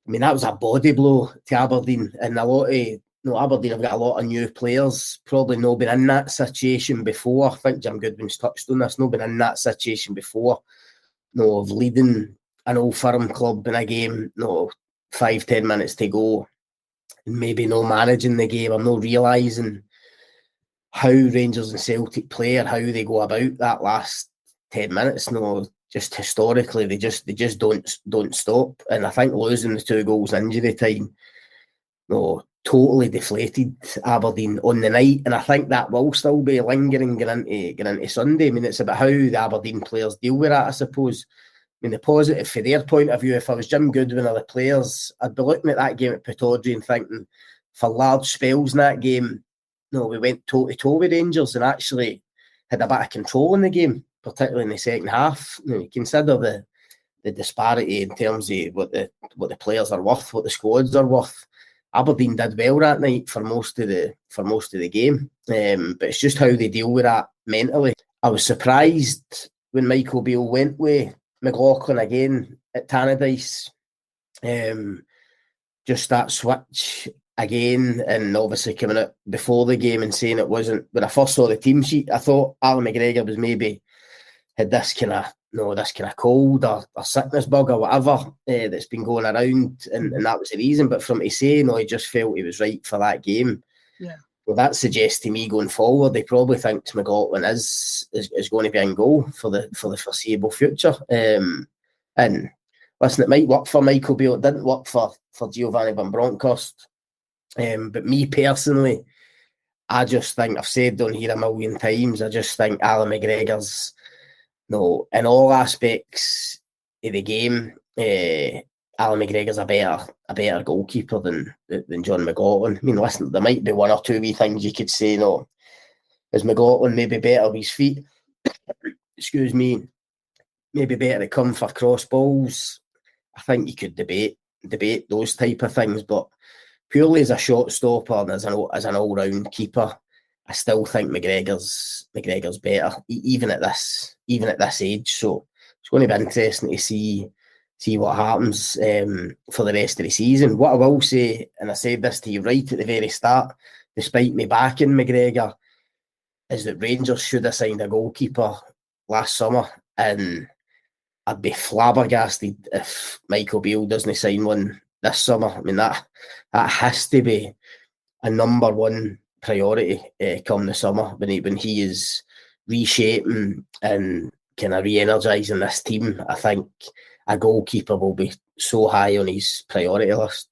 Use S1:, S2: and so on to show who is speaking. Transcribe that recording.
S1: I mean, that was a body blow to Aberdeen, and Aberdeen have got a lot of new players, probably not been in that situation before. I think Jim Goodwin's touched on this, not been in that situation before, of leading an old firm club in a game, 5-10 minutes to go, and maybe no managing the game or no realising how Rangers and Celtic play or how they go about that last 10 minutes. Just historically, they just don't stop. And I think losing the 2 goals in injury time, totally deflated Aberdeen on the night. And I think that will still be lingering going into Sunday. I mean, it's about how the Aberdeen players deal with that, I suppose. I mean, the positive for their point of view, if I was Jim Goodwin or the players, I'd be looking at that game at Pittodrie and thinking, for large spells in that game, we went toe-to-toe with Rangers and actually had a bit of control in the game, particularly in the second half. You consider the disparity in terms of what the players are worth, what the squads are worth. Aberdeen did well that night for most of the game, but it's just how they deal with that mentally. I was surprised when Michael Beale went with McLaughlin again at Tannadice. Just that switch again, and obviously coming out before the game and saying it wasn't. When I first saw the team sheet, I thought Allan McGregor was maybe had this kind of cold or sickness bug or whatever that's been going around, and that was the reason. But from to say, he just felt he was right for that game.
S2: Yeah.
S1: Well, that suggests to me going forward, he probably thinks McLaughlin is going to be in goal for the foreseeable future. And listen, it might work for Michael Beale. It didn't work for Giovanni Van Bronckhorst. But me personally, I just think, I've said on here a million times, I just think Allan McGregor's, in all aspects of the game, Allan McGregor's a better goalkeeper than Jon McLaughlin. I mean, listen, there might be one or two wee things you could say, is McLaughlin maybe better with his feet? Excuse me, maybe better to come for cross balls. I think you could debate those type of things, but purely as a shot stopper and as an all-round keeper, I still think McGregor's better, even at this age. So it's going to be interesting to see what happens for the rest of the season. What I will say, and I said this to you right at the very start, despite me backing McGregor, is that Rangers should have signed a goalkeeper last summer, and I'd be flabbergasted if Michael Beale doesn't sign one this summer. I mean, that has to be a number one priority come the summer when he is reshaping and kind of re-energising this team. I think a goalkeeper will be so high on his priority list.